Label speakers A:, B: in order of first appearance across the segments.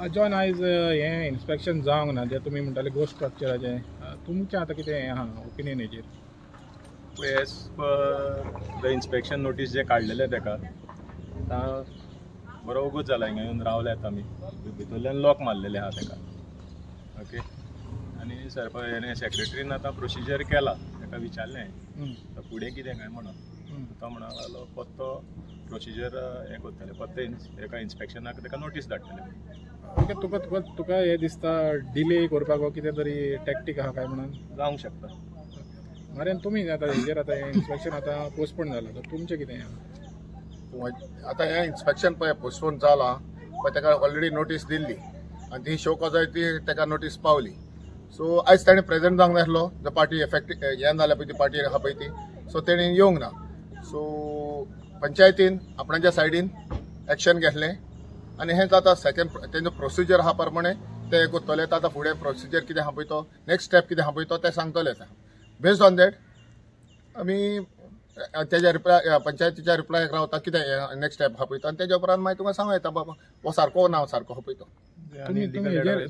A: John आयज हें inspection जावंक ना जें तुमी म्हणटाले गोस्ट स्ट्रक्चराचें तुमचें आतां कितें हें आहा ओपिनियन हेजेर
B: as per the inspection notice जे काडलेले ताका बरो वगूच जाला हिंगा येवन रावल्यात आमी भितरल्यान लॉक मारलेले आहा ताका ओके आनी हेणे सेक्रेटरीन आतां प्रोसिजर केला ताका विचारलें फुडें कितें काय म्हणून तो म्हणा लागलो पत्तो प्रोसिजर हें करतले पत्ते एका इन्स्पेक्शनाक ताका नोटीस धाडटले
A: ओके तुका तुका तुका हें दिसता डिले करपाक कितें तरी टॅक्टीक आहा काय म्हणून
B: जावंक शकता
A: मरे तुमी आतां हेजेर आतां हें इन्स्पेक्शन आतां पोस्टपोन जालां तर तुमचें कितें आहा
C: आता हें इन्स्पेक्शन पळय पोस्टपोन जाला पण ताका ऑलरेडी नोटीस दिल्ली आनी ती शो कोजाय ती ताका नोटीस पावली सो आयज ताणें प्रेझेंट जावंक नासलो जो पार्टी एफेक्ट हें जाल्या पळय ती पार्टी आहा पळय ती सो तेणी येवंक ना सो पंचायतीन आपणाच्या सायडीन एक्शन घेतलें आनी हें जाता सेकंड तेंचो प्रोसिजर आहा प्रमाणे ते हें करतले आतां फुडें प्रोसिजर कितें आहा पळय तो नेक्स्ट स्टेप कितें आहा पळय तो ते सांगतले बेस्ड ऑन दॅट आमी तेज्या रिप्लाय पंचायतीच्या रिप्लायक रावता कितें नेक्स्ट स्टेप आहा पळय तो आनी तेज्या उपरांत मागीर तुमकां सांगूं येता बाबा हो सारको ना सारको आहा पळय तो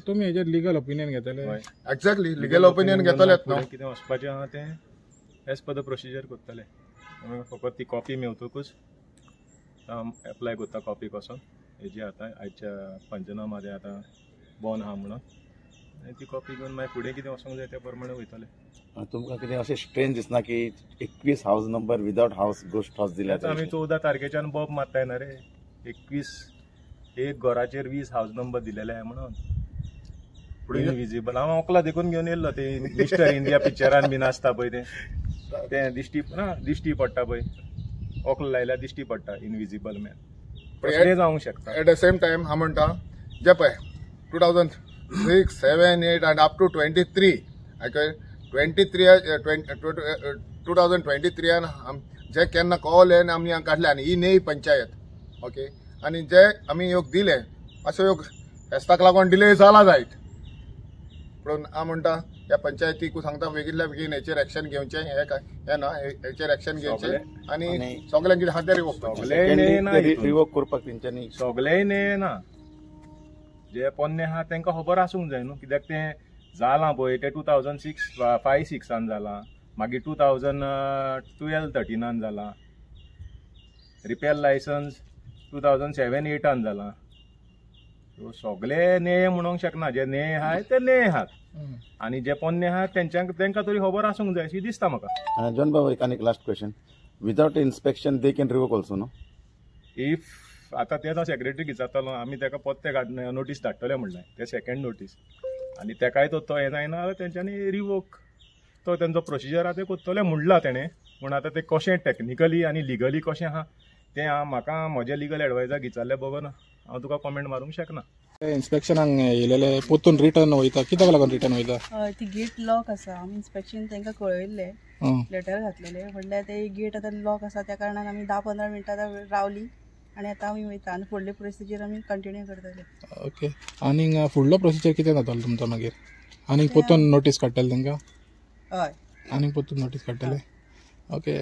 A: तुमी हेजेर लिगल ओपिनियन घेतले
C: एक्झॅक्टली लिगल ओपिनियन घेतलेत न्हू
B: कितें वचपाचें आहा तें एज पर द प्रोसिजर करतले फकत ती कॉपी मेवतकूच एप्लाय करता कॉपी कसो हेजी आतां आयच्या पंचनामादे आतां बॉन आहा म्हणून आनी ती कॉपी घेवन मागीर फुडें कितें वचोंक जाय त्या प्रमाणे वयतले
D: तुमकां कितें अशें स्ट्रेंज दिसना की 21 हावस नंबर विदाउट हावस गोस्ट हावस दिल्या
B: आमी 14 तारखेच्यान बॉब मारताय ना रे 21 एक घराचेर 20 हावस नंबर दिलेले आहे म्हणून फुडें विजिबल हांव ओकला देखून घेवन येयल्लो ते मिस्टर इंडिया पिक्चरान बीन आसता पळय ते दिश्टी पडटा पळय ओकला लायल्यार दिश्टी पडटा इनविजिबल मॅन तसलें जावंक शकता
C: एट द सेम टायम हांव म्हणटा जे पळय 2006, 7, 8 आनी अप टू 23 2023 जे केन्ना कॉल येवन आमी काडले आनी ही न्ही पंचायत ओके आनी जे आमी योग दिले अशें योग फेस्ताक लागून डिले जाला जायत पूण हांव म्हणटा ह्या पंचायतीक सांगता बेगिनल्या बेगीन हेचेर एक्शन घेवचें हें ना हेचेर एक्शन घेवचें आनी सगळ्यांक कितें आहा तें
D: रिवोक करपाक तेंच्यांनी
B: सगळेय न्ही ना जे पोन्ने आहा तांकां खबर आसूंक जाय न्हू कित्याक तें जालां पळय तें 2005-6 जालां मागीर 2012-13 जालां रिपेर लायसन्स 2007-8 जालां सो सगळे नेय म्हणूंक शकना जे नेय आहाय ते नेय आहात आनी जे पोन्ने आहात तांकां तरी खबर आसूंक जाय अशी दिसता म्हाका
D: जॉन बाबा एक आनी last question without inspection they can revoke also know
B: if आतां तें सेक्रेटरी विचारतलो आमी ताका पत्ते नोटीस धाडटले म्हणलें ते सेकंड नोटीस आनी ताकाय तो हें जायना तेंच्यांनी रिवोक तो तेंचो प्रोसिजर आहा ते करतले म्हणला तेणें पूण आतां तें कशें टॅक्निकली आनी लिगली कशें आहा तें म्हाका म्हजे लिगल एडवायजाक विचारले बगोना हांव तुका कॉमेंट मारूंक शकना
A: इन्स्पेक्शनाक येयलेले पोतून रिटर्न वयता कित्याक लागून रिटर्न वयता
E: ती गेट लॉक आसा आमी इन्स्पेक्शन तांकां कळयल्ले लेटर घातलेले म्हणल्यार ते गेट आतां लॉक आसा त्या कारणान आमी 10-15 मिनटां रावली आनी आतां आमी वयता आनी फुडले प्रोसिजर आमी कंटिन्यू करतले
A: ओके आनी फुडलो प्रोसिजर कितें जातलो तुमचो मागीर आनी पोतून नोटीस काडटले तांकां
E: हय
A: आनी पोतून नोटीस काडटले ओके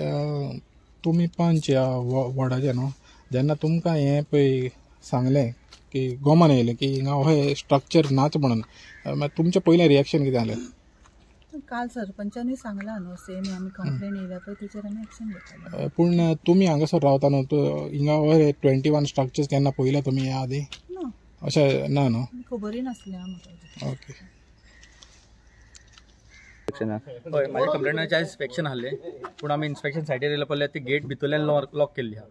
A: तुमी पंच ह्या वॉर्डाचे न्हू जेन्ना तुमकां हें पळय सांगलें की गोमान येयलें की हिंगा हो स्ट्रक्चर नाच म्हणून तुमचें पयलें रिएक्शन कितें जालें
E: काल सरपंचांनी सांगला न्हू सेम आमी कंप्लेन येयल्या पळय तेचेर आमी एक्शन घेतले
A: पूण तुमी हांगासर रावता न्हू हिंगा हो 21 स्ट्रक्चर्स केन्ना पयले तुमी ह्या आदी अशें ना न्हू
E: खबरूय नासलें म्हाका
A: ओके
F: हय माझ्या कंप्लेंटाचें आयज इन्स्पेक्शन आहलें पूण आमी इन्स्पेक्शन सायडीर येयले पळयल्यार ती गेट भितरल्यान लॉक केल्ली आहा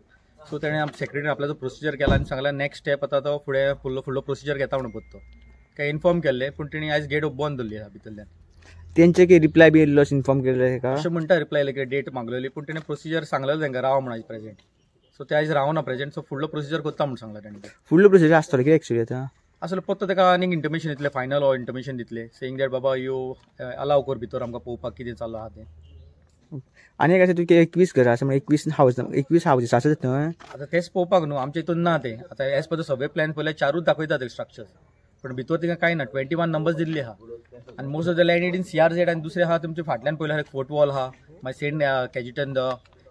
F: सो तेणें सेक्रेटरीन आपल्याचो प्रोसिजर केला आनी सांगला नेक्स्ट स्टेप आतां तो फुडें फुडलो प्रोसिजर घेता म्हणून पळय काय इन्फॉर्म केल्लें पूण तेणी आयज गेट बंद दवरली आहा भितरल्यान
G: तेंचे की रिप्लाय बी येयल्लो इन्फॉर्म केलें का
F: अशें म्हणटा रिप्लाय येयले की डेट मागलेली पूण तेणें प्रोसिजर सांगलेलो तांकां राव म्हणून प्रेजेंट सो ते आयज रावना प्रेजेंट सो फुडलो प्रोसिजर करता म्हणून सांगला तेणें
G: फुडलो प्रोसिजर आसतलो कित्याक एक्चुअली आतां
F: असले पत्तो ताका आनीक इंटिमेशन दितले फायनल हो इंटिमेशन दितले सेईंग दॅट बाबा यो अलाव कर भितर आमकां पळोवपाक कितें चालू आहा तें
G: आनी एक आसा तुवें 21 घरां आसा म्हणजे 21 हावजीस आसा थंय
F: आतां तेच पळोवपाक न्हू आमच्या हितून ना तें आतां as per the survey plan पळयल्यार 4 दाखयता ते स्ट्रक्चर्स पण भितर तिका कांय ना 21 नंबर्स दिल्ली आहा आनी most of the land in CRZ आनी दुसरे आहा तुमचे फाटल्यान पळयल्यार फोर्ट वॉल आहा मागीर saint Cajetan the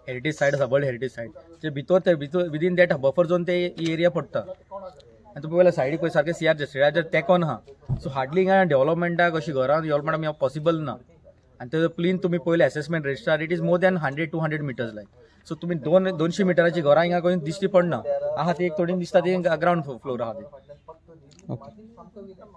F: heritage site आसा वर्ल्ड हेरिटेज सायड जे भितर विदीन दॅट बफर झोन ते ही एरिया पडटा आनी तुमी पळयला सायडीक पळय सारकें सियार स्टेडाचेर तेंकोन आहा सो हार्डली हिंगा डेव्हलपमेंटाक अशी घरां डेव्हलपमेंट आमी पॉसिबल ना आनी तो प्लीन तुमी पळयलें assessment register it is more than 100-200 metres like so तुमी 200 मिटराची घरां हिंगा खंय दिश्टी पडना आहा ती एक थोडी दिसता ती ग्राउंड फ्लोर आहा ती
G: ओके